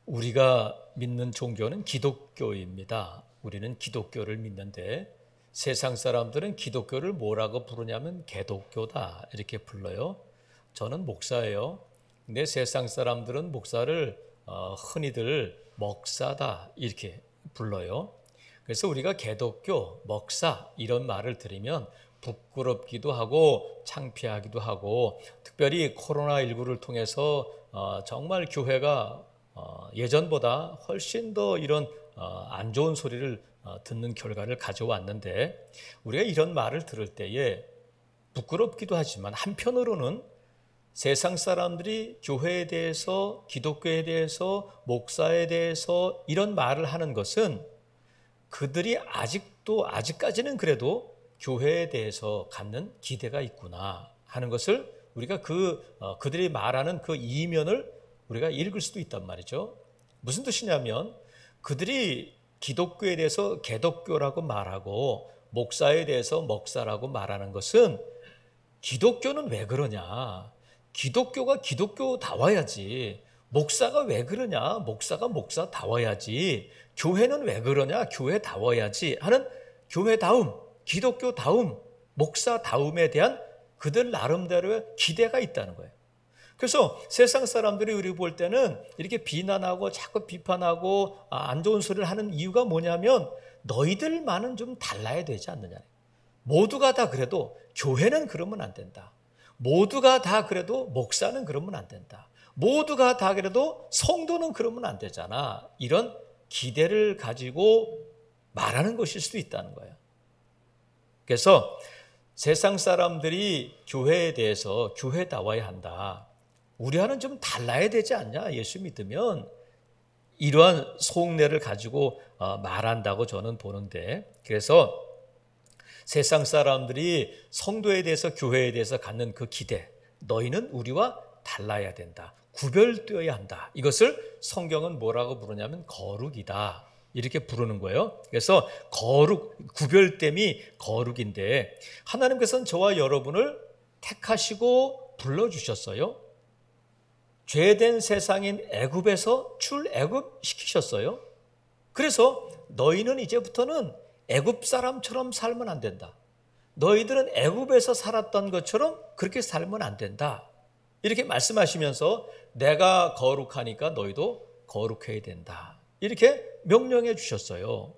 우리가 믿는 종교는 기독교입니다. 우리는 기독교를 믿는데 세상 사람들은 기독교를 뭐라고 부르냐면 개독교다 이렇게 불러요. 저는 목사예요. 근데 세상 사람들은 목사를 흔히들 먹사다 이렇게 불러요. 그래서 우리가 개독교, 먹사 이런 말을 들으면 부끄럽기도 하고 창피하기도 하고, 특별히 코로나19를 통해서 정말 교회가 예전보다 훨씬 더 이런 안 좋은 소리를 듣는 결과를 가져왔는데, 우리가 이런 말을 들을 때에 부끄럽기도 하지만 한편으로는 세상 사람들이 교회에 대해서, 기독교에 대해서, 목사에 대해서 이런 말을 하는 것은 그들이 아직까지는 그래도 교회에 대해서 갖는 기대가 있구나 하는 것을 우리가 그들이 말하는 그 이면을 우리가 읽을 수도 있단 말이죠. 무슨 뜻이냐면, 그들이 기독교에 대해서 개독교라고 말하고 목사에 대해서 먹사라고 말하는 것은, 기독교는 왜 그러냐, 기독교가 기독교다워야지, 목사가 왜 그러냐, 목사가 목사다워야지, 교회는 왜 그러냐, 교회다워야지 하는 교회다움, 기독교다움, 목사다움에 대한 그들 나름대로의 기대가 있다는 거예요. 그래서 세상 사람들이 우리 볼 때는 이렇게 비난하고 자꾸 비판하고 안 좋은 소리를 하는 이유가 뭐냐면, 너희들만은 좀 달라야 되지 않느냐. 모두가 다 그래도 교회는 그러면 안 된다. 모두가 다 그래도 목사는 그러면 안 된다. 모두가 다 그래도 성도는 그러면 안 되잖아. 이런 기대를 가지고 말하는 것일 수도 있다는 거예요. 그래서 세상 사람들이 교회에 대해서 교회다워야 한다, 우리와는 좀 달라야 되지 않냐, 예수 믿으면, 이러한 속내를 가지고 말한다고 저는 보는데, 그래서 세상 사람들이 성도에 대해서, 교회에 대해서 갖는 그 기대, 너희는 우리와 달라야 된다, 구별되어야 한다, 이것을 성경은 뭐라고 부르냐면 거룩이다 이렇게 부르는 거예요. 그래서 구별됨이 거룩인데, 하나님께서는 저와 여러분을 택하시고 불러주셨어요. 죄된 세상인 애굽에서 출애굽시키셨어요. 그래서 너희는 이제부터는 애굽 사람처럼 살면 안 된다, 너희들은 애굽에서 살았던 것처럼 그렇게 살면 안 된다, 이렇게 말씀하시면서 내가 거룩하니까 너희도 거룩해야 된다 이렇게 명령해 주셨어요.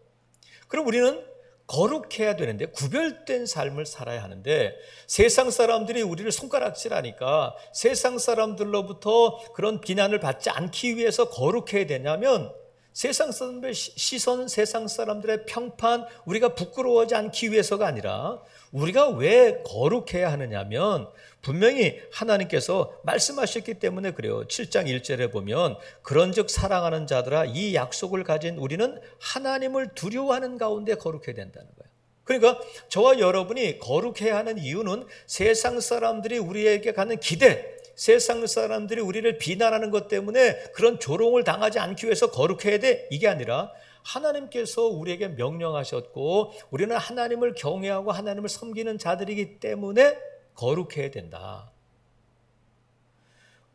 그럼 우리는 거룩해야 되는데, 구별된 삶을 살아야 하는데, 세상 사람들이 우리를 손가락질하니까 세상 사람들로부터 그런 비난을 받지 않기 위해서 거룩해야 되냐면, 세상 사람들의 시선, 세상 사람들의 평판, 우리가 부끄러워하지 않기 위해서가 아니라, 우리가 왜 거룩해야 하느냐면 분명히 하나님께서 말씀하셨기 때문에 그래요. 7장 1절에 보면, 그런즉 사랑하는 자들아 이 약속을 가진 우리는 하나님을 두려워하는 가운데 거룩해야 된다는 거예요. 그러니까 저와 여러분이 거룩해야 하는 이유는 세상 사람들이 우리에게 갖는 기대, 세상 사람들이 우리를 비난하는 것 때문에 그런 조롱을 당하지 않기 위해서 거룩해야 돼, 이게 아니라 하나님께서 우리에게 명령하셨고 우리는 하나님을 경외하고 하나님을 섬기는 자들이기 때문에 거룩해야 된다.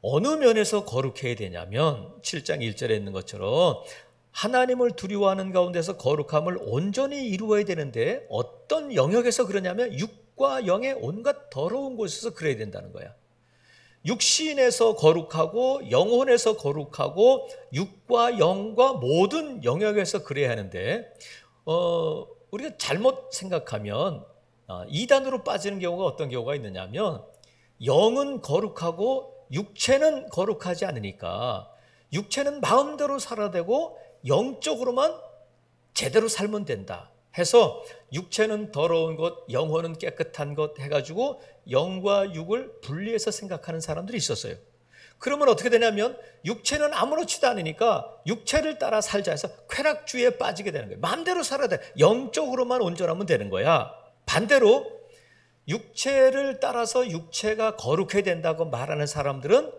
어느 면에서 거룩해야 되냐면 7장 1절에 있는 것처럼 하나님을 두려워하는 가운데서 거룩함을 온전히 이루어야 되는데, 어떤 영역에서 그러냐면 육과 영의 온갖 더러운 곳에서 그래야 된다는 거야. 육신에서 거룩하고 영혼에서 거룩하고 육과 영과 모든 영역에서 그래야 하는데, 우리가 잘못 생각하면 이단으로 빠지는 경우가 어떤 경우가 있느냐면, 영은 거룩하고 육체는 거룩하지 않으니까 육체는 마음대로 살아야 되고 영적으로만 제대로 살면 된다 해서 육체는 더러운 것, 영혼은 깨끗한 것 해가지고 영과 육을 분리해서 생각하는 사람들이 있었어요. 그러면 어떻게 되냐면 육체는 아무렇지도 않으니까 육체를 따라 살자 해서 쾌락주의에 빠지게 되는 거예요. 마음대로 살아야 돼, 영적으로만 온전하면 되는 거야. 반대로 육체를 따라서 육체가 거룩해야 된다고 말하는 사람들은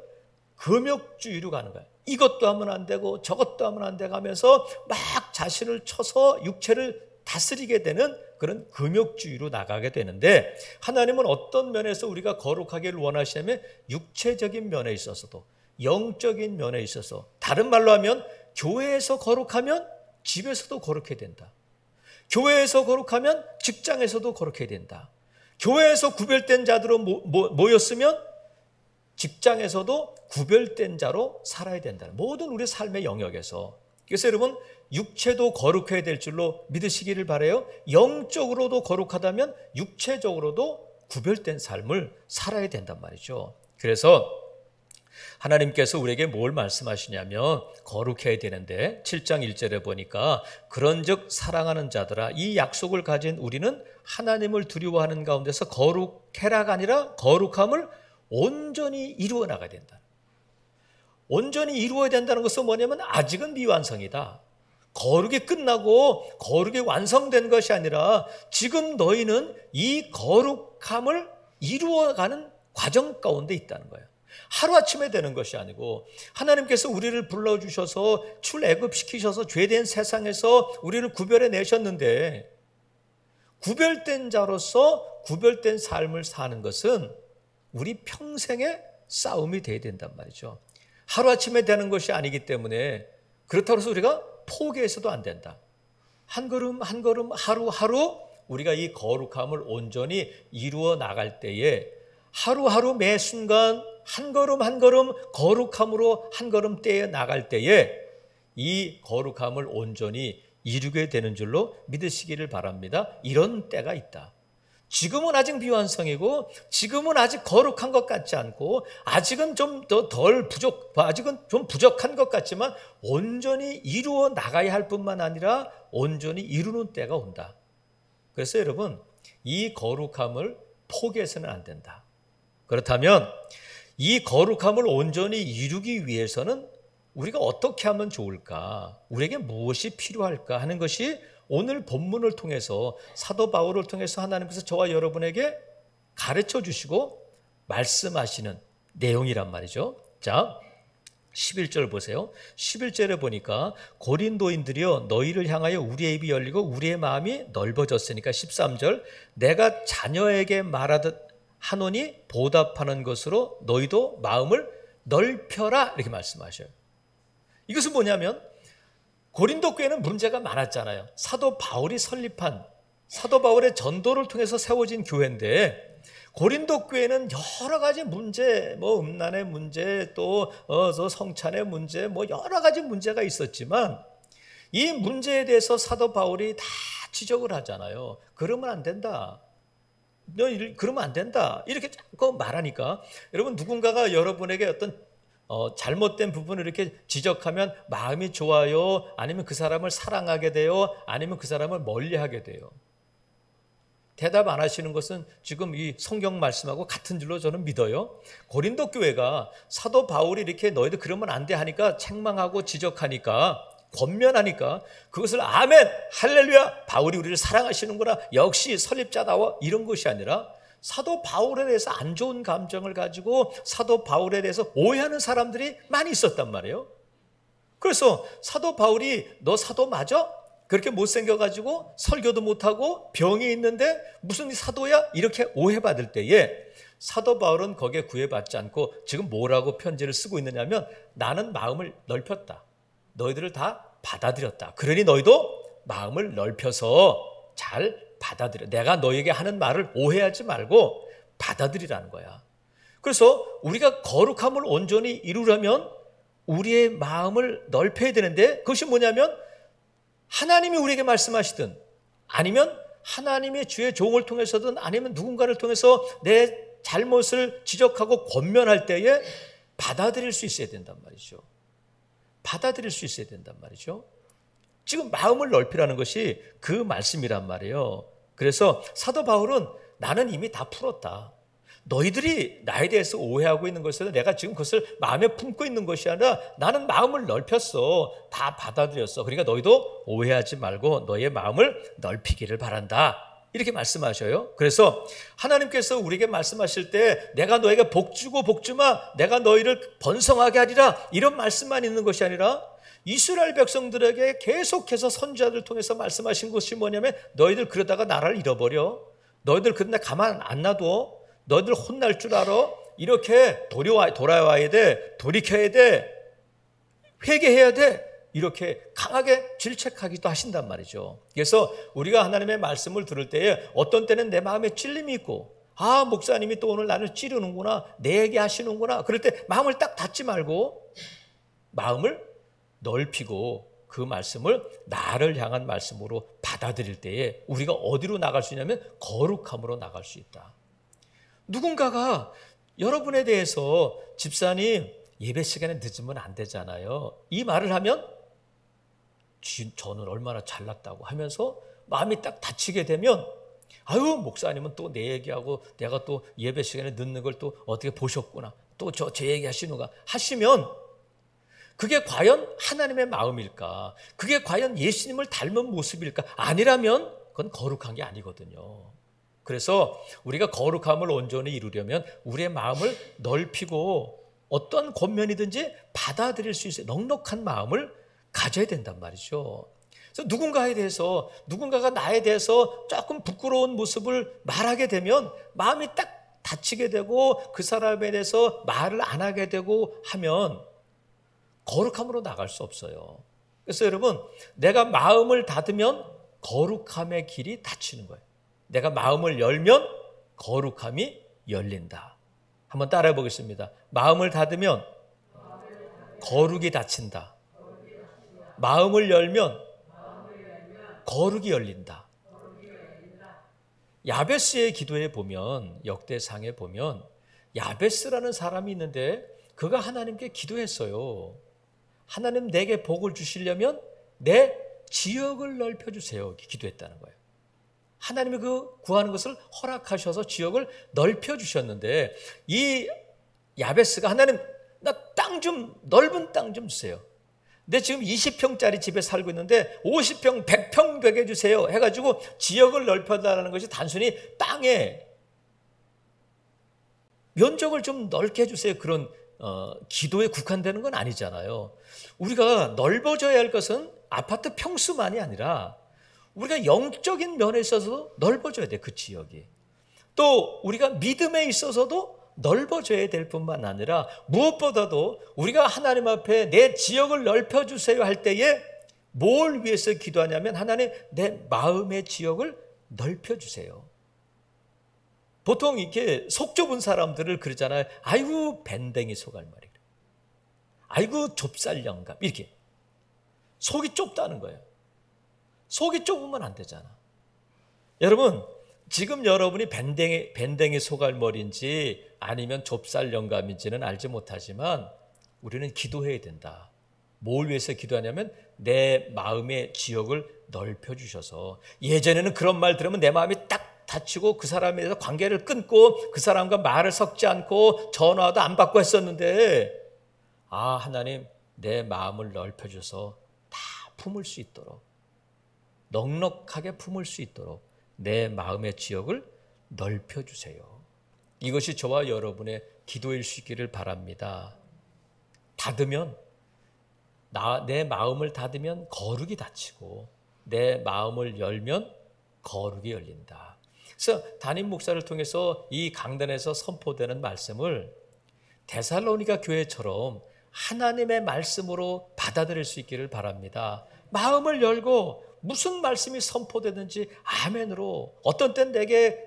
금욕주의로 가는 거야. 이것도 하면 안 되고 저것도 하면 안 되고 하면서 막 자신을 쳐서 육체를 다스리게 되는 그런 금욕주의로 나가게 되는데, 하나님은 어떤 면에서 우리가 거룩하기를 원하시냐면 육체적인 면에 있어서도 영적인 면에 있어서, 다른 말로 하면 교회에서 거룩하면 집에서도 거룩해야 된다. 교회에서 거룩하면 직장에서도 거룩해야 된다. 교회에서 구별된 자들로 모였으면 직장에서도 구별된 자로 살아야 된다. 모든 우리 삶의 영역에서. 그래서 여러분, 육체도 거룩해야 될 줄로 믿으시기를 바라요. 영적으로도 거룩하다면 육체적으로도 구별된 삶을 살아야 된단 말이죠. 그래서 하나님께서 우리에게 뭘 말씀하시냐면 거룩해야 되는데 7장 1절에 보니까 그런즉 사랑하는 자들아 이 약속을 가진 우리는 하나님을 두려워하는 가운데서 거룩해라가 아니라 거룩함을 온전히 이루어 나가야 된다. 온전히 이루어야 된다는 것은 뭐냐면 아직은 미완성이다. 거룩이 끝나고 거룩이 완성된 것이 아니라 지금 너희는 이 거룩함을 이루어가는 과정 가운데 있다는 거예요. 하루아침에 되는 것이 아니고 하나님께서 우리를 불러주셔서 출애굽시키셔서 죄된 세상에서 우리를 구별해 내셨는데 구별된 자로서 구별된 삶을 사는 것은 우리 평생의 싸움이 돼야 된단 말이죠. 하루아침에 되는 것이 아니기 때문에 그렇다고 해서 우리가 포기해서도 안 된다. 한 걸음 한 걸음 하루하루 우리가 이 거룩함을 온전히 이루어 나갈 때에 하루하루 매 순간 한 걸음 한 걸음 거룩함으로 한 걸음 떼어 나갈 때에 이 거룩함을 온전히 이루게 되는 줄로 믿으시기를 바랍니다. 이런 때가 있다. 지금은 아직 미완성이고 지금은 아직 거룩한 것 같지 않고 아직은 좀 아직은 좀 부족한 것 같지만 온전히 이루어 나가야 할 뿐만 아니라 온전히 이루는 때가 온다. 그래서 여러분 이 거룩함을 포기해서는 안 된다. 그렇다면 이 거룩함을 온전히 이루기 위해서는 우리가 어떻게 하면 좋을까? 우리에게 무엇이 필요할까 하는 것이 오늘 본문을 통해서 사도 바울을 통해서 하나님께서 저와 여러분에게 가르쳐 주시고 말씀하시는 내용이란 말이죠. 자, 11절 보세요. 11절에 보니까 고린도인들이여 너희를 향하여 우리의 입이 열리고 우리의 마음이 넓어졌으니까 13절 내가 자녀에게 말하듯 하노니 보답하는 것으로 너희도 마음을 넓혀라 이렇게 말씀하셔요. 이것은 뭐냐면 고린도 교회는 문제가 많았잖아요. 사도 바울이 설립한 사도 바울의 전도를 통해서 세워진 교회인데 고린도 교회는 여러 가지 문제, 음란의 문제, 또 성찬의 문제, 여러 가지 문제가 있었지만 이 문제에 대해서 사도 바울이 다 지적을 하잖아요. 그러면 안 된다. 너 그러면 안 된다. 이렇게 자꾸 말하니까 여러분 누군가가 여러분에게 어떤 잘못된 부분을 이렇게 지적하면 마음이 좋아요? 아니면 그 사람을 사랑하게 돼요? 아니면 그 사람을 멀리하게 돼요? 대답 안 하시는 것은 지금 이 성경 말씀하고 같은 줄로 저는 믿어요. 고린도 교회가 사도 바울이 이렇게 너희들 그러면 안 돼 하니까 책망하고 지적하니까 권면하니까 그것을 아멘 할렐루야 바울이 우리를 사랑하시는구나 역시 설립자다워 이런 것이 아니라 사도 바울에 대해서 안 좋은 감정을 가지고 사도 바울에 대해서 오해하는 사람들이 많이 있었단 말이에요. 그래서 사도 바울이 너 사도 맞아? 그렇게 못생겨가지고 설교도 못하고 병이 있는데 무슨 사도야? 이렇게 오해받을 때에 사도 바울은 거기에 구애받지 않고 지금 뭐라고 편지를 쓰고 있느냐면 나는 마음을 넓혔다. 너희들을 다 받아들였다. 그러니 너희도 마음을 넓혀서 잘 받아들여. 내가 너에게 하는 말을 오해하지 말고 받아들이라는 거야. 그래서 우리가 거룩함을 온전히 이루려면 우리의 마음을 넓혀야 되는데 그것이 뭐냐면 하나님이 우리에게 말씀하시든 아니면 하나님의 주의 종을 통해서든 아니면 누군가를 통해서 내 잘못을 지적하고 권면할 때에 받아들일 수 있어야 된단 말이죠. 받아들일 수 있어야 된단 말이죠. 지금 마음을 넓히라는 것이 그 말씀이란 말이에요. 그래서 사도 바울은 나는 이미 다 풀었다. 너희들이 나에 대해서 오해하고 있는 것에서 내가 지금 그것을 마음에 품고 있는 것이 아니라 나는 마음을 넓혔어. 다 받아들였어. 그러니까 너희도 오해하지 말고 너의 마음을 넓히기를 바란다. 이렇게 말씀하셔요. 그래서 하나님께서 우리에게 말씀하실 때 내가 너에게 복주고 복주마 내가 너희를 번성하게 하리라 이런 말씀만 있는 것이 아니라 이스라엘 백성들에게 계속해서 선지자들 통해서 말씀하신 것이 뭐냐면 너희들 그러다가 나라를 잃어버려. 너희들 그러다 가만 안 놔둬. 너희들 혼날 줄 알아. 이렇게 돌아와야 돼. 돌이켜야 돼. 회개해야 돼. 이렇게 강하게 질책하기도 하신단 말이죠. 그래서 우리가 하나님의 말씀을 들을 때에 어떤 때는 내 마음에 찔림이 있고, 아, 목사님이 또 오늘 나를 찌르는구나, 내 얘기 하시는구나. 그럴 때 마음을 딱 닫지 말고 마음을 넓히고 그 말씀을 나를 향한 말씀으로 받아들일 때에 우리가 어디로 나갈 수 있냐면 거룩함으로 나갈 수 있다. 누군가가 여러분에 대해서 집사님 예배 시간에 늦으면 안 되잖아요, 이 말을 하면 저는 얼마나 잘났다고 하면서 마음이 딱 닫히게 되면, 아유, 목사님은 또 내 얘기하고 내가 또 예배 시간에 늦는 걸 또 어떻게 보셨구나, 또 제 얘기 하시는가 하시면 그게 과연 하나님의 마음일까? 그게 과연 예수님을 닮은 모습일까? 아니라면 그건 거룩한 게 아니거든요. 그래서 우리가 거룩함을 온전히 이루려면 우리의 마음을 넓히고 어떤 권면이든지 받아들일 수 있어요. 넉넉한 마음을 가져야 된단 말이죠. 그래서 누군가가 나에 대해서 조금 부끄러운 모습을 말하게 되면 마음이 딱 닫히게 되고 그 사람에 대해서 말을 안 하게 되고 하면 거룩함으로 나갈 수 없어요. 그래서 여러분, 내가 마음을 닫으면 거룩함의 길이 닫히는 거예요. 내가 마음을 열면 거룩함이 열린다. 한번 따라해 보겠습니다. 마음을 닫으면 거룩이 닫힌다. 마음을 열면 거룩이 열린다. 야베스의 기도에 보면, 역대상에 보면 야베스라는 사람이 있는데 그가 하나님께 기도했어요. 하나님, 내게 복을 주시려면 내 지역을 넓혀주세요. 기도했다는 거예요. 하나님이 그 구하는 것을 허락하셔서 지역을 넓혀주셨는데 이 야베스가, 하나님, 나 넓은 땅 좀 주세요. 내 지금 20평짜리 집에 살고 있는데 50평, 100평 되게 해주세요 해가지고 지역을 넓혀달라는 것이 단순히 땅에 면적을 좀 넓게 해주세요, 그런 기도에 국한되는 건 아니잖아요. 우리가 넓어져야 할 것은 아파트 평수만이 아니라 우리가 영적인 면에 있어서도 넓어져야 돼, 그 지역이. 또 우리가 믿음에 있어서도 넓어져야 될 뿐만 아니라 무엇보다도 우리가 하나님 앞에 내 지역을 넓혀주세요 할 때에 뭘 위해서 기도하냐면, 하나님, 내 마음의 지역을 넓혀주세요. 보통 이렇게 속 좁은 사람들을 그러잖아요. 아이고, 밴댕이 소갈머리, 아이고, 좁쌀 영감, 이렇게 속이 좁다는 거예요. 속이 좁으면 안 되잖아. 여러분, 지금 여러분이 밴댕이 소갈머리인지 아니면 좁쌀 영감인지는 알지 못하지만 우리는 기도해야 된다. 뭘 위해서 기도하냐면 내 마음의 지역을 넓혀주셔서, 예전에는 그런 말 들으면 내 마음이 딱 닫히고 그 사람에 대해서 관계를 끊고 그 사람과 말을 섞지 않고 전화도 안 받고 했었는데, 아, 하나님, 내 마음을 넓혀줘서 다 품을 수 있도록, 넉넉하게 품을 수 있도록 내 마음의 지역을 넓혀주세요. 이것이 저와 여러분의 기도일 수 있기를 바랍니다. 내 마음을 닫으면 거룩이 닫히고 내 마음을 열면 거룩이 열린다. 그래서 담임 목사를 통해서 이 강단에서 선포되는 말씀을 데살로니가 교회처럼 하나님의 말씀으로 받아들일 수 있기를 바랍니다. 마음을 열고 무슨 말씀이 선포되든지 아멘으로, 어떤 땐 내게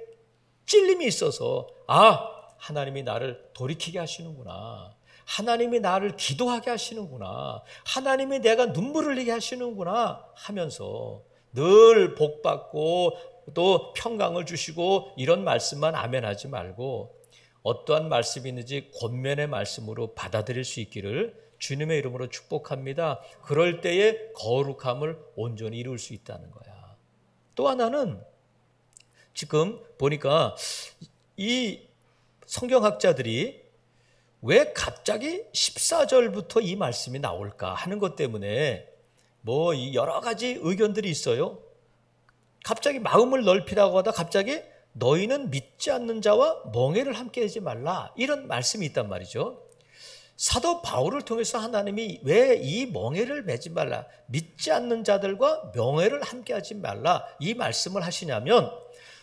찔림이 있어서, 아, 하나님이 나를 돌이키게 하시는구나, 하나님이 나를 기도하게 하시는구나, 하나님이 내가 눈물을 흘리게 하시는구나 하면서 늘 복받고 또 평강을 주시고 이런 말씀만 아멘하지 말고 어떠한 말씀이 있는지 권면의 말씀으로 받아들일 수 있기를 주님의 이름으로 축복합니다. 그럴 때에 거룩함을 온전히 이룰 수 있다는 거야. 또 하나는 지금 보니까 이 성경학자들이 왜 갑자기 14절부터 이 말씀이 나올까 하는 것 때문에 뭐 여러 가지 의견들이 있어요. 갑자기 마음을 넓히라고 하다 갑자기 너희는 믿지 않는 자와 멍에를 함께 하지 말라, 이런 말씀이 있단 말이죠. 사도 바울을 통해서 하나님이 왜 이 멍에를 매지 말라, 믿지 않는 자들과 명예를 함께 하지 말라, 이 말씀을 하시냐면,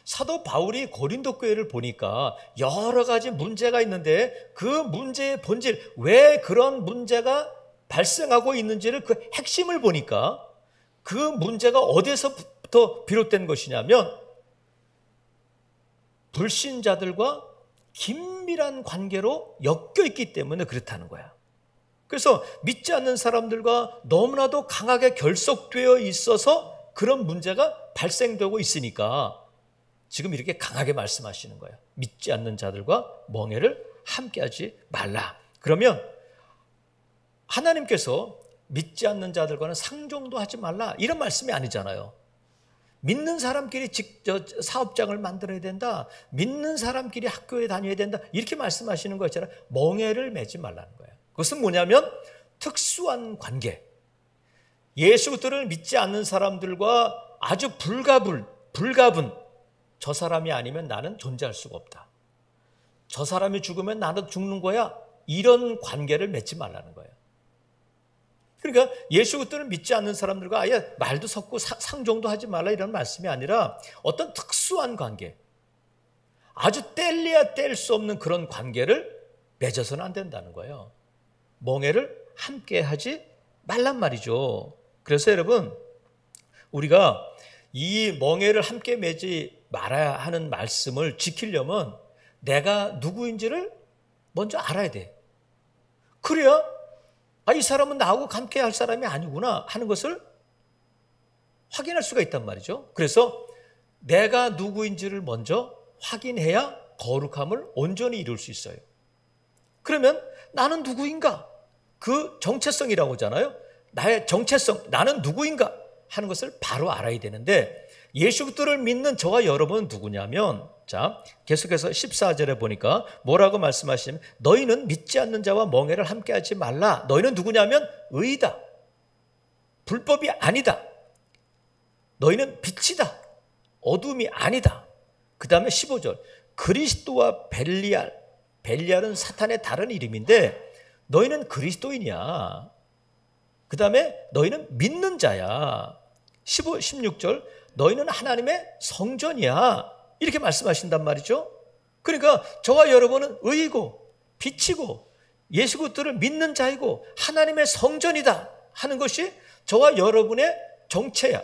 사도 바울이 고린도 교회를 보니까 여러 가지 문제가 있는데 그 문제의 본질, 왜 그런 문제가 발생하고 있는지를 그 핵심을 보니까 그 문제가 어디서부터 비롯된 것이냐면 불신자들과 긴밀한 관계로 엮여 있기 때문에 그렇다는 거야. 그래서 믿지 않는 사람들과 너무나도 강하게 결속되어 있어서 그런 문제가 발생되고 있으니까 지금 이렇게 강하게 말씀하시는 거예요. 믿지 않는 자들과 멍에를 함께하지 말라. 그러면 하나님께서 믿지 않는 자들과는 상종도 하지 말라 이런 말씀이 아니잖아요. 믿는 사람끼리 사업장을 만들어야 된다. 믿는 사람끼리 학교에 다녀야 된다. 이렇게 말씀하시는 거 있잖아요. 멍에를 매지 말라는 거예요. 그것은 뭐냐면 특수한 관계. 예수를 믿지 않는 사람들과 아주 불가분 저 사람이 아니면 나는 존재할 수가 없다. 저 사람이 죽으면 나도 죽는 거야. 이런 관계를 맺지 말라는 거예요. 그러니까 예수 그리스도를 믿지 않는 사람들과 아예 말도 섞고 상종도 하지 말라 이런 말씀이 아니라 어떤 특수한 관계, 아주 뗄래야 뗄 수 없는 그런 관계를 맺어서는 안 된다는 거예요. 멍에를 함께 하지 말란 말이죠. 그래서 여러분, 우리가 이 멍에를 함께 맺지 말아야 하는 말씀을 지키려면 내가 누구인지를 먼저 알아야 돼. 그래야 이 사람은 나하고 함께 할 사람이 아니구나 하는 것을 확인할 수가 있단 말이죠. 그래서 내가 누구인지를 먼저 확인해야 거룩함을 온전히 이룰 수 있어요. 그러면 나는 누구인가? 그 정체성이라고 하잖아요. 나의 정체성, 나는 누구인가 하는 것을 바로 알아야 되는데 예수 그리스도를 믿는 저와 여러분은 누구냐면 자, 계속해서 14절에 보니까 뭐라고 말씀하시냐면 너희는 믿지 않는 자와 멍에를 함께하지 말라. 너희는 누구냐면 의다. 불법이 아니다. 너희는 빛이다. 어둠이 아니다. 그 다음에 15절 그리스도와 벨리알은 사탄의 다른 이름인데 너희는 그리스도인이야. 그 다음에 너희는 믿는 자야. 16절 너희는 하나님의 성전이야. 이렇게 말씀하신단 말이죠. 그러니까 저와 여러분은 의이고 빛이고 예수 그리스도를 믿는 자이고 하나님의 성전이다 하는 것이 저와 여러분의 정체야.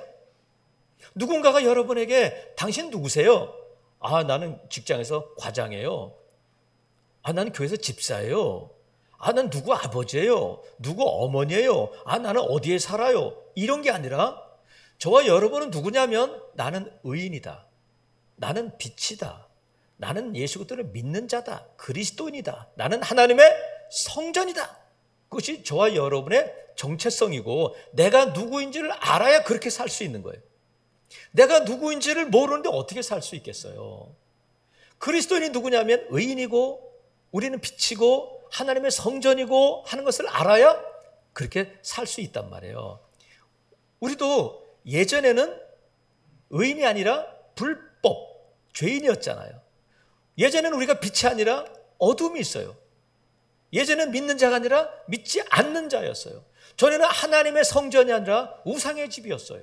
누군가가 여러분에게 당신 누구세요? 나는 직장에서 과장이에요. 나는 교회에서 집사예요. 난 누구 아버지예요. 누구 어머니예요. 나는 어디에 살아요. 이런 게 아니라 저와 여러분은 누구냐면 나는 의인이다. 나는 빛이다. 나는 예수 그리스도를 믿는 자다. 그리스도인이다. 나는 하나님의 성전이다. 그것이 저와 여러분의 정체성이고 내가 누구인지를 알아야 그렇게 살 수 있는 거예요. 내가 누구인지를 모르는데 어떻게 살 수 있겠어요? 그리스도인이 누구냐면 의인이고 우리는 빛이고 하나님의 성전이고 하는 것을 알아야 그렇게 살 수 있단 말이에요. 우리도 예전에는 의인이 아니라 불법, 죄인이었잖아요. 예전에는 우리가 빛이 아니라 어둠이 있어요. 예전에는 믿는 자가 아니라 믿지 않는 자였어요. 전에는 하나님의 성전이 아니라 우상의 집이었어요.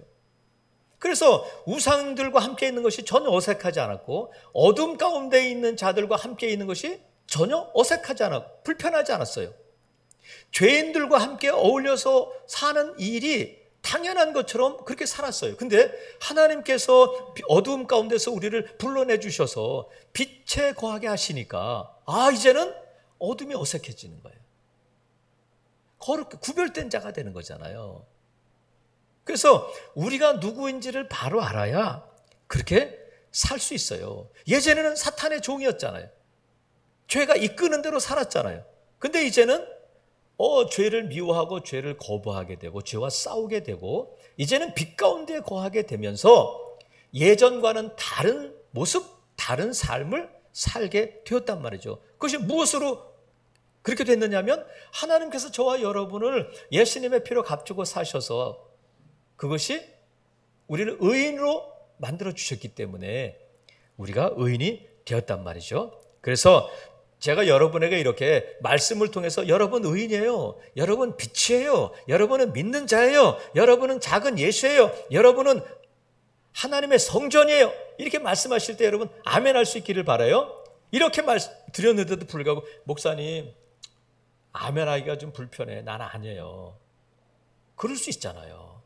그래서 우상들과 함께 있는 것이 전혀 어색하지 않았고 어둠 가운데 있는 자들과 함께 있는 것이 전혀 어색하지 않았고 불편하지 않았어요. 죄인들과 함께 어울려서 사는 일이 당연한 것처럼 그렇게 살았어요. 근데 하나님께서 어두움 가운데서 우리를 불러내 주셔서 빛에 거하게 하시니까 이제는 어둠이 어색해지는 거예요. 거룩 구별된 자가 되는 거잖아요. 그래서 우리가 누구인지를 바로 알아야 그렇게 살 수 있어요. 예전에는 사탄의 종이었잖아요. 죄가 이끄는 대로 살았잖아요. 근데 이제는 죄를 미워하고 죄를 거부하게 되고 죄와 싸우게 되고 이제는 빛 가운데 거하게 되면서 예전과는 다른 모습, 다른 삶을 살게 되었단 말이죠. 그것이 무엇으로 그렇게 됐느냐면 하나님께서 저와 여러분을 예수님의 피로 값주고 사셔서 그것이 우리를 의인으로 만들어 주셨기 때문에 우리가 의인이 되었단 말이죠. 그래서 제가 여러분에게 이렇게 말씀을 통해서 여러분 의인이에요. 여러분 빛이에요. 여러분은 믿는 자예요. 여러분은 작은 예수예요. 여러분은 하나님의 성전이에요. 이렇게 말씀하실 때 여러분 아멘 할 수 있기를 바라요. 이렇게 드렸는데도 불구하고 목사님 아멘 하기가 좀 불편해. 난 아니에요. 그럴 수 있잖아요.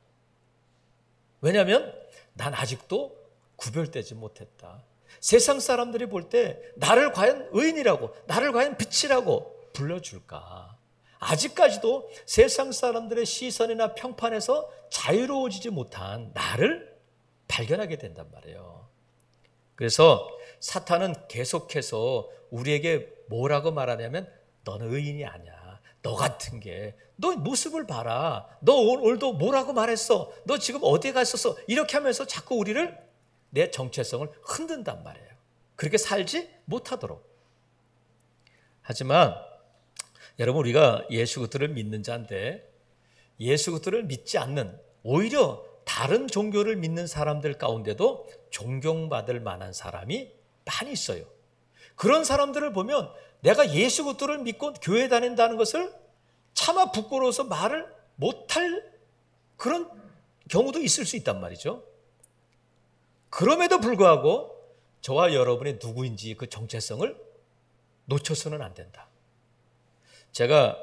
왜냐하면 난 아직도 구별되지 못했다. 세상 사람들이 볼 때 나를 과연 의인이라고, 나를 과연 빛이라고 불러줄까? 아직까지도 세상 사람들의 시선이나 평판에서 자유로워지지 못한 나를 발견하게 된단 말이에요. 그래서 사탄은 계속해서 우리에게 뭐라고 말하냐면 너는 의인이 아니야. 너 같은 게, 너 모습을 봐라. 너 오늘도 뭐라고 말했어. 너 지금 어디에 갔었어. 이렇게 하면서 자꾸 우리를, 내 정체성을 흔든단 말이에요. 그렇게 살지 못하도록. 하지만 여러분, 우리가 예수 그리스도를 믿는 자인데 예수 그리스도를 믿지 않는, 오히려 다른 종교를 믿는 사람들 가운데도 존경받을 만한 사람이 많이 있어요. 그런 사람들을 보면 내가 예수 그리스도를 믿고 교회 다닌다는 것을 차마 부끄러워서 말을 못할 그런 경우도 있을 수 있단 말이죠. 그럼에도 불구하고 저와 여러분이 누구인지 그 정체성을 놓쳐서는 안 된다. 제가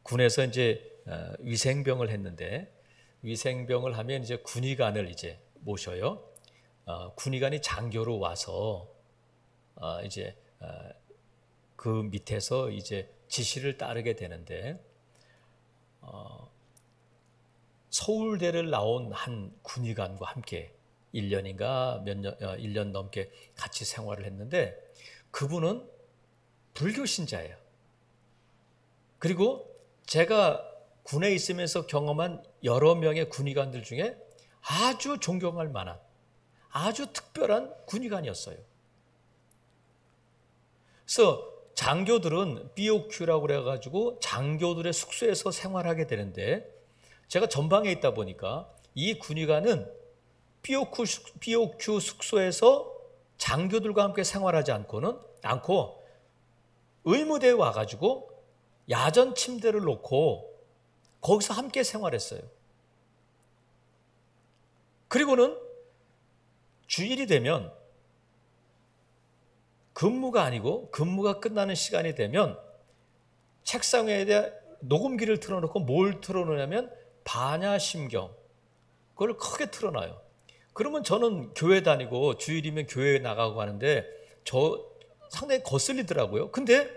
군에서 이제 위생병을 했는데, 위생병을 하면 이제 군의관을 이제 모셔요. 군의관이 장교로 와서 이제 그 밑에서 이제 지시를 따르게 되는데, 서울대를 나온 한 군의관과 함께 1년인가 1년 넘게 같이 생활을 했는데, 그분은 불교 신자예요. 그리고 제가 군에 있으면서 경험한 여러 명의 군의관들 중에 아주 존경할 만한, 아주 특별한 군의관이었어요. 그래서 장교들은 BOQ라고 그래가지고 장교들의 숙소에서 생활하게 되는데, 제가 전방에 있다 보니까 이 군의관은 BOQ 숙소에서 장교들과 함께 생활하지 않고 의무대에 와가지고 야전 침대를 놓고 거기서 함께 생활했어요. 그리고는 주일이 되면, 근무가 아니고 근무가 끝나는 시간이 되면 책상 위에 녹음기를 틀어놓고 뭘 틀어놓냐면 반야심경, 그걸 크게 틀어놔요. 그러면 저는 교회 다니고 주일이면 교회에 나가고 하는데 저 상당히 거슬리더라고요. 근데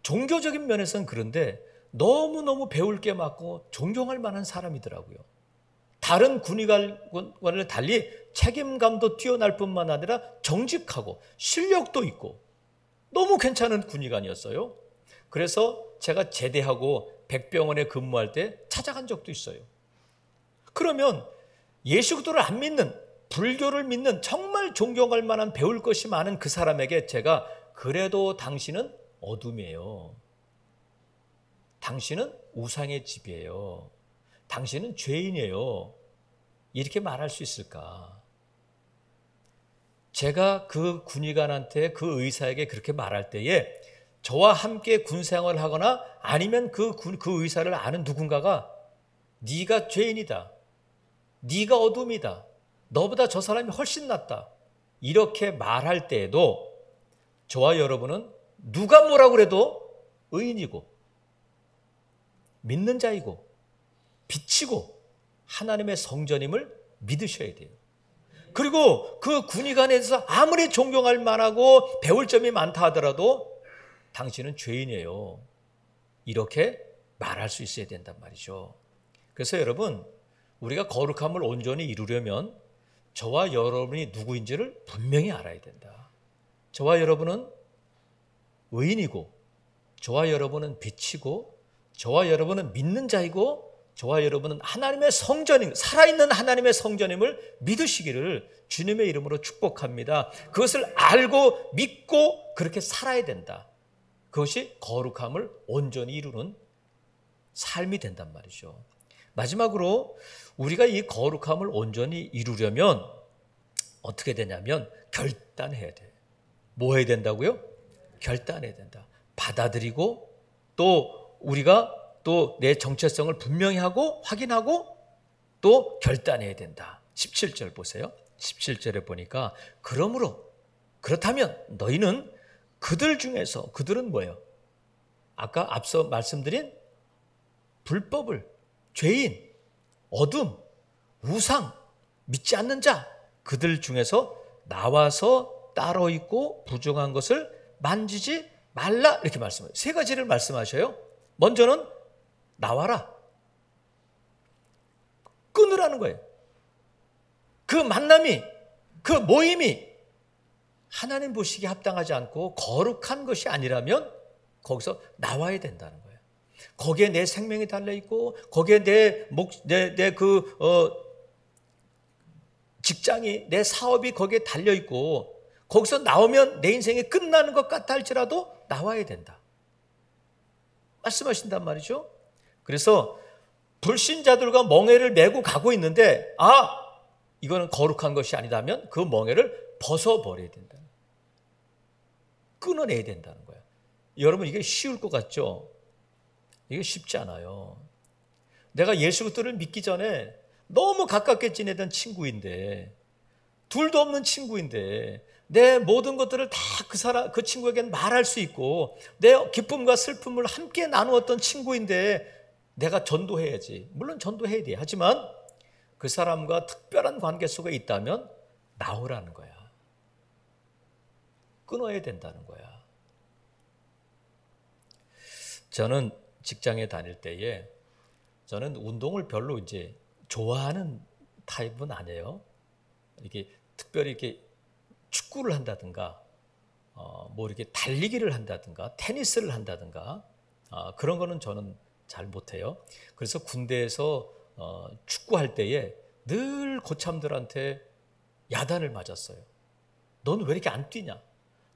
종교적인 면에서는 그런데 너무너무 배울 게 많고 존경할 만한 사람이더라고요. 다른 군의관과는 달리 책임감도 뛰어날 뿐만 아니라 정직하고 실력도 있고 너무 괜찮은 군의관이었어요. 그래서 제가 제대하고 백병원에 근무할 때 찾아간 적도 있어요. 그러면 예수 그리스도를 안 믿는, 불교를 믿는 정말 존경할 만한 배울 것이 많은 그 사람에게 제가, 그래도 당신은 어둠이에요. 당신은 우상의 집이에요. 당신은 죄인이에요. 이렇게 말할 수 있을까? 제가 그 군의관한테, 그 의사에게 그렇게 말할 때에 저와 함께 군생활을 하거나 아니면 그 의사를 아는 누군가가 네가 죄인이다, 네가 어둠이다, 너보다 저 사람이 훨씬 낫다, 이렇게 말할 때에도 저와 여러분은 누가 뭐라고 그래도 의인이고 믿는 자이고 빛이고 하나님의 성전임을 믿으셔야 돼요. 그리고 그 군의관에서 아무리 존경할 만하고 배울 점이 많다 하더라도 당신은 죄인이에요, 이렇게 말할 수 있어야 된단 말이죠. 그래서 여러분, 우리가 거룩함을 온전히 이루려면 저와 여러분이 누구인지를 분명히 알아야 된다. 저와 여러분은 의인이고, 저와 여러분은 빛이고, 저와 여러분은 믿는 자이고, 저와 여러분은 하나님의 성전임, 살아있는 하나님의 성전임을 믿으시기를 주님의 이름으로 축복합니다. 그것을 알고 믿고 그렇게 살아야 된다. 그것이 거룩함을 온전히 이루는 삶이 된단 말이죠. 마지막으로 우리가 이 거룩함을 온전히 이루려면 어떻게 되냐면 결단해야 돼. 뭐 해야 된다고요? 결단해야 된다. 받아들이고 또 우리가 또 내 정체성을 분명히 하고 확인하고 또 결단해야 된다. 17절 보세요. 17절에 보니까 그러므로 그렇다면 너희는 그들 중에서, 그들은 뭐예요? 아까 앞서 말씀드린 불법을, 죄인, 어둠, 우상, 믿지 않는 자, 그들 중에서 나와서 따로 있고 부정한 것을 만지지 말라 이렇게 말씀해요. 세 가지를 말씀하셔요. 먼저는 나와라. 끊으라는 거예요. 그 만남이, 그 모임이 하나님 보시기에 합당하지 않고 거룩한 것이 아니라면 거기서 나와야 된다는 거예요. 거기에 내 생명이 달려있고 거기에 직장이, 내 사업이 거기에 달려있고 거기서 나오면 내 인생이 끝나는 것 같다 할지라도 나와야 된다 말씀하신단 말이죠. 그래서 불신자들과 멍에를 메고 가고 있는데 이거는 거룩한 것이 아니다면 그 멍에를 벗어버려야 된다. 끊어내야 된다는 거예요. 여러분 이게 쉬울 것 같죠? 이게 쉽지 않아요. 내가 예수 그리스도를 믿기 전에 너무 가깝게 지내던 친구인데, 둘도 없는 친구인데 내 모든 것들을 다 그 친구에겐 말할 수 있고 내 기쁨과 슬픔을 함께 나누었던 친구인데 내가 전도해야지. 물론 전도해야 돼. 하지만 그 사람과 특별한 관계 속에 있다면 나오라는 거야. 끊어야 된다는 거야. 저는 직장에 다닐 때에 저는 운동을 별로 이제 좋아하는 타입은 아니에요. 이렇게 특별히 이렇게 축구를 한다든가, 뭐 이렇게 달리기를 한다든가, 테니스를 한다든가, 그런 거는 저는 잘 못해요. 그래서 군대에서 축구할 때에 늘 고참들한테 야단을 맞았어요. 너는 왜 이렇게 안 뛰냐?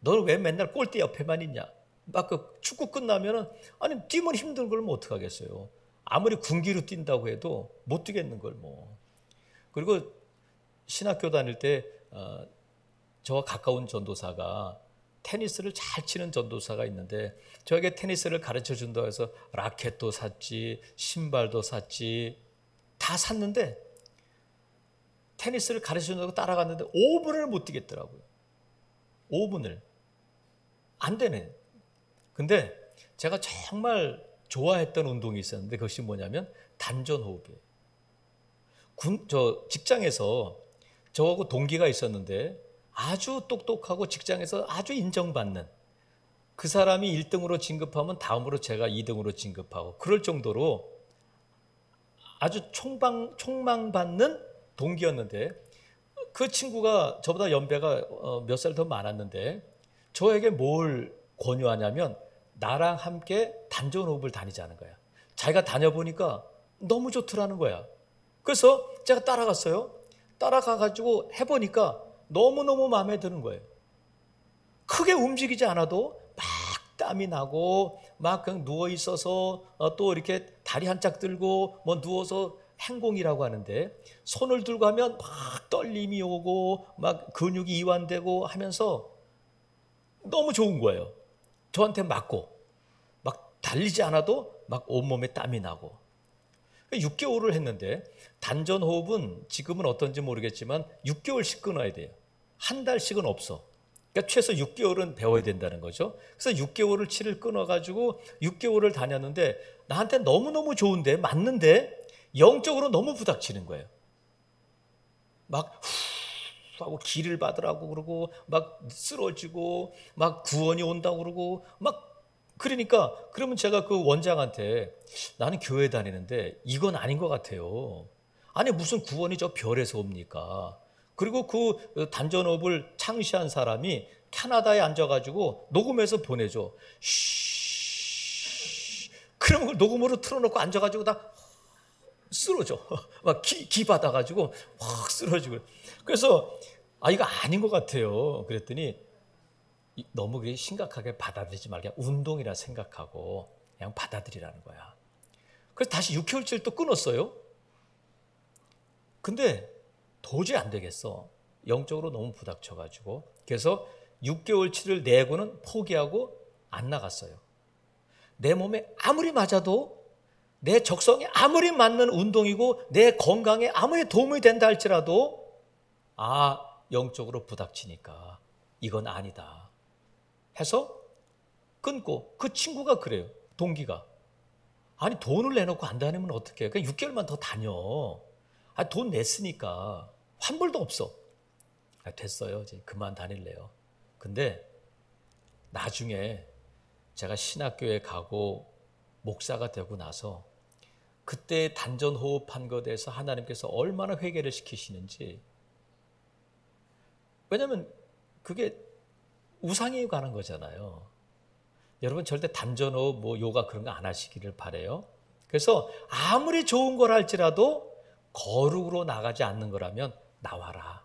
너는 왜 맨날 골대 옆에만 있냐? 막 그 축구 끝나면은 아니 뛰면 힘든 걸 뭐 어떡하겠어요. 아무리 군기로 뛴다고 해도 못 뛰겠는 걸 뭐. 그리고 신학교 다닐 때 저와 가까운 전도사가 테니스를 잘 치는 전도사가 있는데 저에게 테니스를 가르쳐 준다고 해서 라켓도 샀지, 신발도 샀지, 다 샀는데 테니스를 가르쳐 준다고 따라갔는데 5분을 못 뛰겠더라고요. 5분을. 안 되네. 근데 제가 정말 좋아했던 운동이 있었는데 그것이 뭐냐면 단전호흡이에요. 직장에서 저하고 동기가 있었는데 아주 똑똑하고 직장에서 아주 인정받는, 그 사람이 1등으로 진급하면 다음으로 제가 2등으로 진급하고 그럴 정도로 아주 총망받는 동기였는데 그 친구가 저보다 연배가 몇 살 더 많았는데 저에게 뭘 권유하냐면 나랑 함께 단전호흡을 다니자는 거야. 자기가 다녀보니까 너무 좋더라는 거야. 그래서 제가 따라갔어요. 따라가가지고 해보니까 너무너무 마음에 드는 거예요. 크게 움직이지 않아도 막 땀이 나고 막 그냥 누워있어서 또 이렇게 다리 한 짝 들고 뭐 누워서 행공이라고 하는데 손을 들고 하면 막 떨림이 오고 막 근육이 이완되고 하면서 너무 좋은 거예요. 저한테 맞고 막 달리지 않아도 막 온몸에 땀이 나고 6개월을 했는데 단전호흡은 지금은 어떤지 모르겠지만 6개월씩 끊어야 돼요. 한 달씩은 없어. 그러니까 최소 6개월은 배워야 된다는 거죠. 그래서 6개월을 치를 끊어가지고 6개월을 다녔는데 나한테 너무너무 좋은데 맞는데 영적으로 너무 부닥치는 거예요. 막 후 하고 기를 받으라고 그러고 막 쓰러지고 막 구원이 온다고 그러고 막 그러니까 그러면 제가 그 원장한테 나는 교회 다니는데 이건 아닌 것 같아요. 아니 무슨 구원이 저 별에서 옵니까? 그리고 그 단전호흡을 창시한 사람이 캐나다에 앉아가지고 녹음해서 보내줘. 쉬. 그러면 그걸 녹음으로 틀어놓고 앉아가지고 다 쓰러져. 막 기 받아가지고 확 쓰러지고. 그래서 이거 아닌 것 같아요. 그랬더니 너무 심각하게 받아들이지 말고 그냥 운동이라 생각하고 그냥 받아들이라는 거야. 그래서 다시 6개월치를 또 끊었어요. 근데 도저히 안 되겠어. 영적으로 너무 부닥쳐가지고. 그래서 6개월치를 내고는 포기하고 안 나갔어요. 내 몸에 아무리 맞아도 내 적성에 아무리 맞는 운동이고 내 건강에 아무리 도움이 된다 할지라도 영적으로 부닥치니까 이건 아니다 해서 끊고 그 친구가 그래요. 동기가. 아니 돈을 내놓고 안 다니면 어떡해. 그냥 6개월만 더 다녀. 돈 냈으니까 환불도 없어. 됐어요. 이제 그만 다닐래요. 근데 나중에 제가 신학교에 가고 목사가 되고 나서 그때 단전호흡한 것에 대해서 하나님께서 얼마나 회개를 시키시는지. 왜냐하면 그게 우상에 관한 거잖아요. 여러분 절대 단전호흡, 요가 그런 거 안 하시기를 바라요. 그래서 아무리 좋은 걸 할지라도 거룩으로 나가지 않는 거라면 나와라.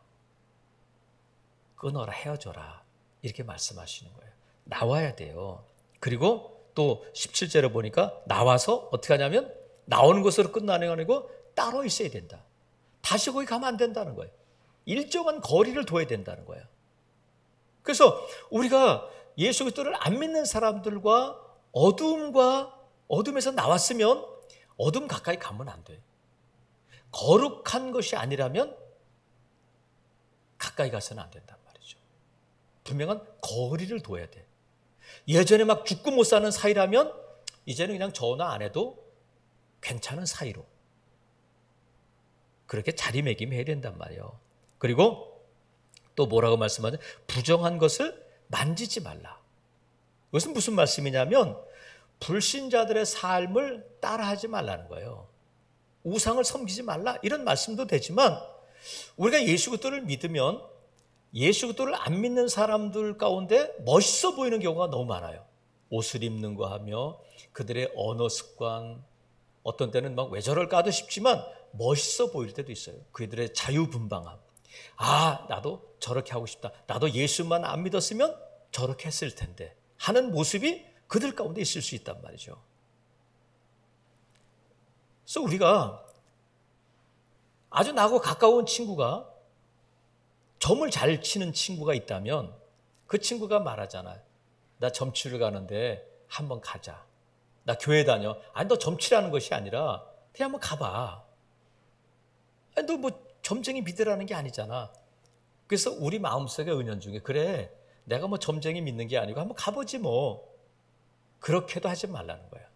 끊어라, 헤어져라. 이렇게 말씀하시는 거예요. 나와야 돼요. 그리고 또 17절에 보니까 나와서 어떻게 하냐면 나오는 것으로 끝나는 게 아니고 따로 있어야 된다. 다시 거기 가면 안 된다는 거예요. 일정한 거리를 둬야 된다는 거예요. 그래서 우리가 예수 그리스도를 안 믿는 사람들과 어둠에서 나왔으면 어둠 가까이 가면 안 돼. 거룩한 것이 아니라면 가까이 가서는 안 된단 말이죠. 분명한 거리를 둬야 돼. 예전에 막 죽고 못 사는 사이라면 이제는 그냥 전화 안 해도 괜찮은 사이로 그렇게 자리매김해야 된단 말이에요. 그리고 또 뭐라고 말씀하냐? 부정한 것을 만지지 말라. 이것은 무슨 말씀이냐면 불신자들의 삶을 따라하지 말라는 거예요. 우상을 섬기지 말라 이런 말씀도 되지만 우리가 예수 그리스도를 믿으면 예수 그리스도를 안 믿는 사람들 가운데 멋있어 보이는 경우가 너무 많아요. 옷을 입는 거 하며 그들의 언어 습관, 어떤 때는 막 왜 저럴까도 싶지만 멋있어 보일 때도 있어요. 그들의 자유분방함. 나도 저렇게 하고 싶다. 나도 예수만 안 믿었으면 저렇게 했을 텐데 하는 모습이 그들 가운데 있을 수 있단 말이죠. 그래서 우리가 아주 나하고 가까운 친구가 점을 잘 치는 친구가 있다면 그 친구가 말하잖아요. 나 점치러 가는데 한번 가자. 나 교회 다녀. 아니 너 점치라는 것이 아니라 그냥 한번 가봐. 아니 너 뭐 점쟁이 믿으라는 게 아니잖아. 그래서 우리 마음속에 은연중에 그래 내가 뭐 점쟁이 믿는 게 아니고 한번 가보지 뭐. 그렇게도 하지 말라는 거야.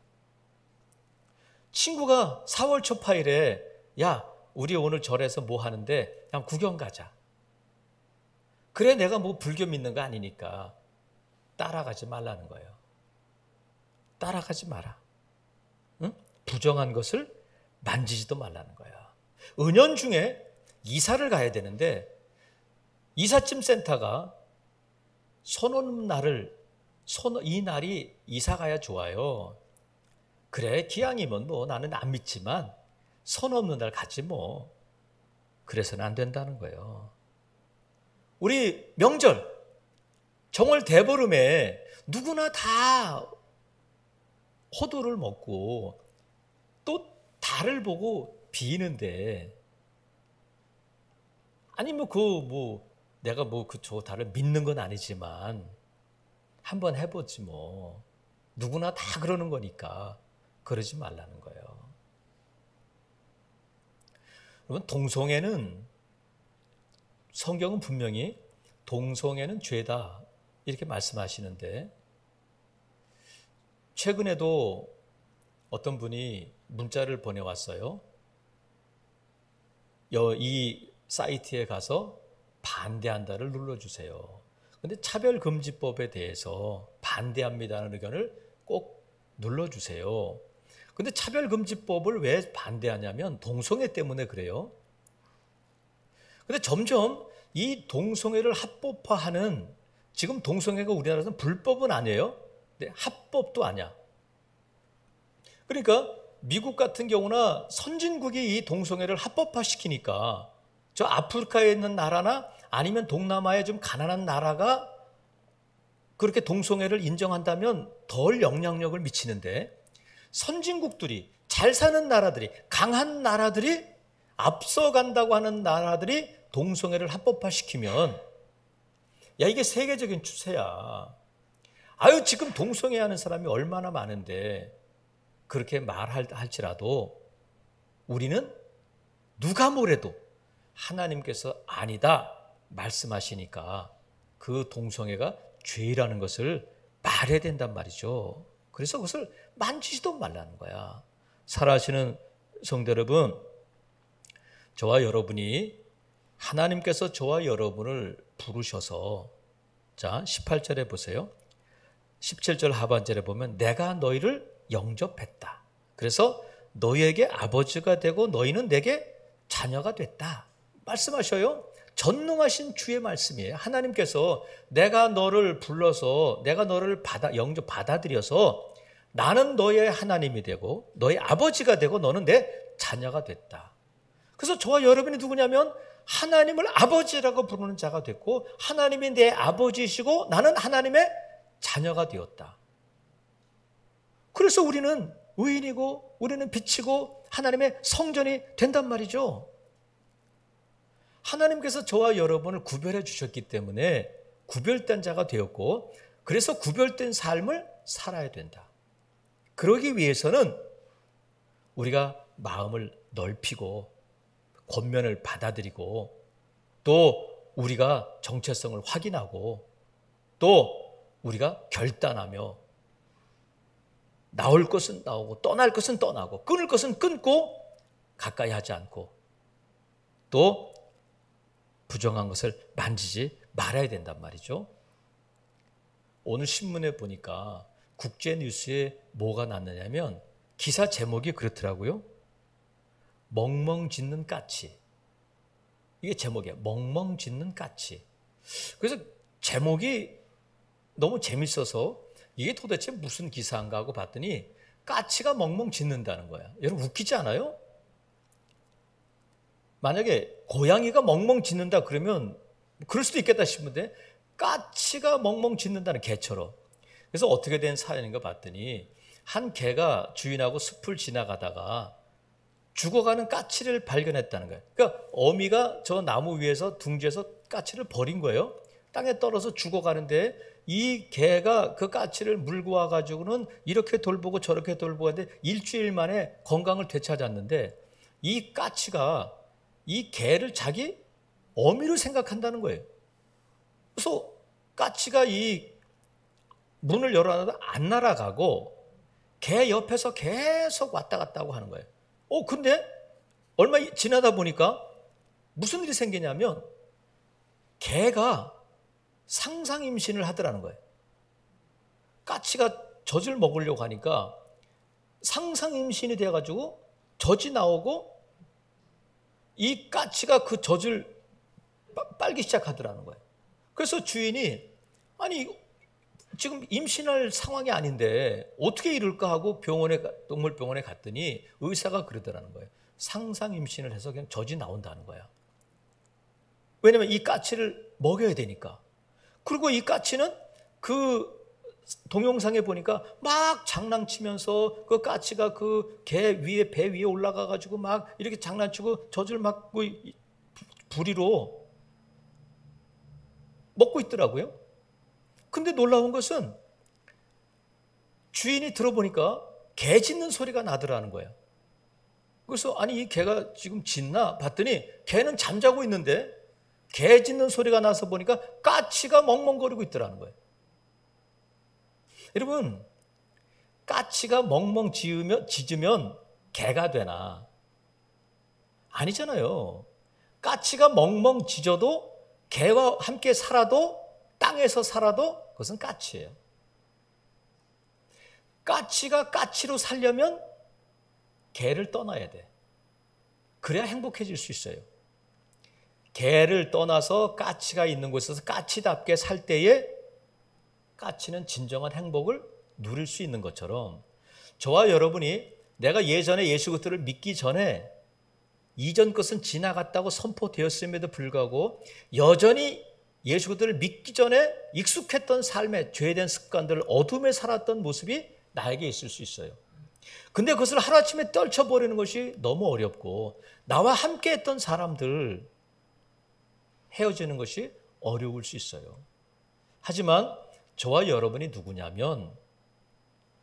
친구가 4월 초파일에 야 우리 오늘 절에서 뭐 하는데 그냥 구경 가자. 그래 내가 뭐 불교 믿는 거 아니니까 따라가지 말라는 거예요. 따라가지 마라. 응? 부정한 것을 만지지도 말라는 거야. 은연중에 이사를 가야 되는데 이삿짐 센터가 이 날이 이사 가야 좋아요. 그래 기왕이면 뭐 나는 안 믿지만 선 없는 날 가지 뭐. 그래서는 안 된다는 거예요. 우리 명절 정월 대보름에 누구나 다 호두를 먹고 또 달을 보고 비는데 아니 내가 저 달을 믿는 건 아니지만 한번 해보지 뭐. 누구나 다 그러는 거니까 그러지 말라는 거예요. 여러분 동성애는 성경은 분명히 동성애는 죄다 이렇게 말씀하시는데 최근에도 어떤 분이 문자를 보내왔어요. 이 사이트에 가서 반대한다를 눌러주세요. 그런데 차별금지법에 대해서 반대합니다는 의견을 꼭 눌러주세요. 그런데 차별금지법을 왜 반대하냐면 동성애 때문에 그래요. 그런데 점점 이 동성애를 합법화하는 지금 동성애가 우리나라에서는 불법은 아니에요. 근데 합법도 아니야. 그러니까 미국 같은 경우나 선진국이 이 동성애를 합법화시키니까 저 아프리카에 있는 나라나 아니면 동남아의 좀 가난한 나라가 그렇게 동성애를 인정한다면 덜 영향력을 미치는데 선진국들이 잘 사는 나라들이 강한 나라들이 앞서간다고 하는 나라들이 동성애를 합법화시키면 야 이게 세계적인 추세야. 지금 동성애 하는 사람이 얼마나 많은데 그렇게 말할지라도 우리는 누가 뭐래도 하나님께서 아니다 말씀하시니까 그 동성애가 죄라는 것을 말해야 된단 말이죠. 그래서 그것을 만지지도 말라는 거야. 살아계시는 성도 여러분, 저와 여러분이 하나님께서 저와 여러분을 부르셔서 자 18절에 보세요. 17절 하반절에 보면 내가 너희를 영접했다. 그래서 너희에게 아버지가 되고 너희는 내게 자녀가 됐다. 말씀하셔요. 전능하신 주의 말씀이에요. 하나님께서 내가 너를 불러서 내가 너를 받아들여서 나는 너의 하나님이 되고 너의 아버지가 되고 너는 내 자녀가 됐다. 그래서 저와 여러분이 누구냐면 하나님을 아버지라고 부르는 자가 됐고 하나님이 내 아버지이시고 나는 하나님의 자녀가 되었다. 그래서 우리는 의인이고 우리는 빛이고 하나님의 성전이 된단 말이죠. 하나님께서 저와 여러분을 구별해 주셨기 때문에 구별된 자가 되었고 그래서 구별된 삶을 살아야 된다. 그러기 위해서는 우리가 마음을 넓히고 권면을 받아들이고 또 우리가 정체성을 확인하고 또 우리가 결단하며 나올 것은 나오고 떠날 것은 떠나고 끊을 것은 끊고 가까이 하지 않고 또 부정한 것을 만지지 말아야 된단 말이죠. 오늘 신문에 보니까 국제뉴스에 뭐가 났느냐면 기사 제목이 그렇더라고요. 멍멍 짖는 까치. 이게 제목이에요. 멍멍 짖는 까치. 그래서 제목이 너무 재밌어서 이게 도대체 무슨 기사인가 하고 봤더니 까치가 멍멍 짖는다는 거야. 여러분 웃기지 않아요? 만약에 고양이가 멍멍 짖는다 그러면 그럴 수도 있겠다 싶은데 까치가 멍멍 짖는다는 개처럼. 그래서 어떻게 된 사연인가 봤더니 한 개가 주인하고 숲을 지나가다가 죽어가는 까치를 발견했다는 거예요. 그러니까 어미가 저 나무 위에서 둥지에서 까치를 버린 거예요. 땅에 떨어져 죽어가는데 이 개가 그 까치를 물고 와가지고는 이렇게 돌보고 저렇게 돌보고 하는데 일주일 만에 건강을 되찾았는데 이 까치가 이 개를 자기 어미로 생각한다는 거예요. 그래서 까치가 이 문을 열어놔도 안 날아가고 개 옆에서 계속 왔다 갔다 하고 하는 거예요. 근데 얼마 지나다 보니까 무슨 일이 생기냐면 개가 상상 임신을 하더라는 거예요. 까치가 젖을 먹으려고 하니까 상상 임신이 돼가지고 젖이 나오고 이 까치가 그 젖을 빨기 시작하더라는 거예요. 그래서 주인이 아니 지금 임신할 상황이 아닌데 어떻게 이럴까 하고 동물병원에 갔더니 의사가 그러더라는 거예요. 상상 임신을 해서 그냥 젖이 나온다는 거야. 왜냐면 이 까치를 먹여야 되니까. 그리고 이 까치는 그 동영상에 보니까 막 장난치면서 그 까치가 그 개 위에 배 위에 올라가 가지고 막 이렇게 장난치고 젖을 막 부리로 먹고 있더라고요. 근데 놀라운 것은 주인이 들어보니까 개 짖는 소리가 나더라는 거예요. 그래서 아니 이 개가 지금 짖나 봤더니 개는 잠자고 있는데 개 짖는 소리가 나서 보니까 까치가 멍멍거리고 있더라는 거예요. 여러분 까치가 멍멍 짖으면 개가 되나? 아니잖아요. 까치가 멍멍 짖어도 개와 함께 살아도 땅에서 살아도 그것은 까치예요. 까치가 까치로 살려면 개를 떠나야 돼. 그래야 행복해질 수 있어요. 개를 떠나서 까치가 있는 곳에서 까치답게 살 때에 까치는 진정한 행복을 누릴 수 있는 것처럼 저와 여러분이 내가 예전에 예수 그리스도를 믿기 전에 이전 것은 지나갔다고 선포되었음에도 불구하고 여전히 예수 그리스도를 믿기 전에 익숙했던 삶의 죄된 습관들, 어둠에 살았던 모습이 나에게 있을 수 있어요. 근데 그것을 하루아침에 떨쳐버리는 것이 너무 어렵고 나와 함께 했던 사람들 헤어지는 것이 어려울 수 있어요. 하지만 저와 여러분이 누구냐면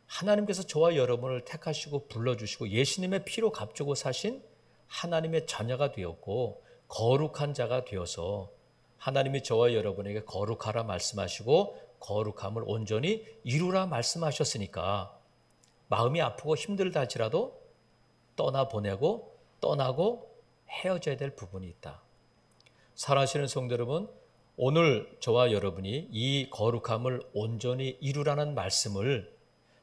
하나님께서 저와 여러분을 택하시고 불러주시고 예수님의 피로 값주고 사신 하나님의 자녀가 되었고 거룩한 자가 되어서 하나님이 저와 여러분에게 거룩하라 말씀하시고 거룩함을 온전히 이루라 말씀하셨으니까 마음이 아프고 힘들다 할지라도 떠나보내고 떠나고 헤어져야 될 부분이 있다. 사랑하시는 성도 여러분, 오늘 저와 여러분이 이 거룩함을 온전히 이루라는 말씀을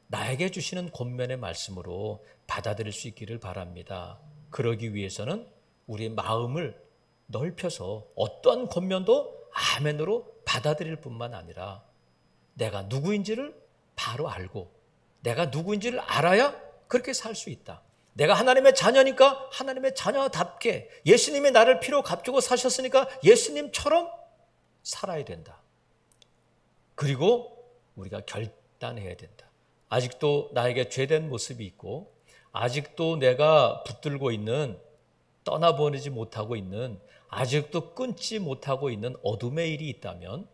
나에게 주시는 권면의 말씀으로 받아들일 수 있기를 바랍니다. 그러기 위해서는 우리 마음을 넓혀서 어떠한 권면도 아멘으로 받아들일 뿐만 아니라 내가 누구인지를 바로 알고 내가 누구인지를 알아야 그렇게 살 수 있다. 내가 하나님의 자녀니까 하나님의 자녀답게 예수님이 나를 피로 값주고 사셨으니까 예수님처럼 살아야 된다. 그리고 우리가 결단해야 된다. 아직도 나에게 죄된 모습이 있고 아직도 내가 붙들고 있는 떠나보내지 못하고 있는 아직도 끊지 못하고 있는 어둠의 일이 있다면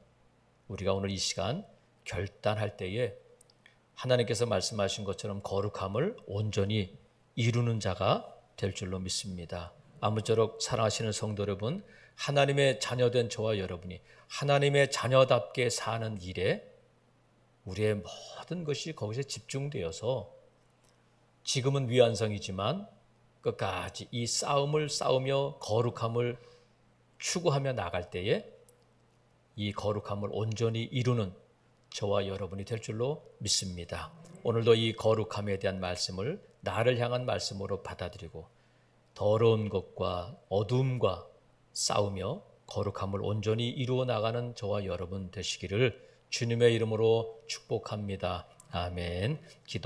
우리가 오늘 이 시간 결단할 때에 하나님께서 말씀하신 것처럼 거룩함을 온전히 이루는 자가 될 줄로 믿습니다. 아무쪼록 사랑하시는 성도 여러분, 하나님의 자녀된 저와 여러분이 하나님의 자녀답게 사는 일에 우리의 모든 것이 거기서 집중되어서 지금은 위안성이지만 끝까지 이 싸움을 싸우며 거룩함을 추구하며 나갈 때에 이 거룩함을 온전히 이루는 저와 여러분이 될 줄로 믿습니다. 오늘도 이 거룩함에 대한 말씀을 나를 향한 말씀으로 받아들이고 더러운 것과 어둠과 싸우며 거룩함을 온전히 이루어 나가는 저와 여러분 되시기를 주님의 이름으로 축복합니다. 아멘. 기도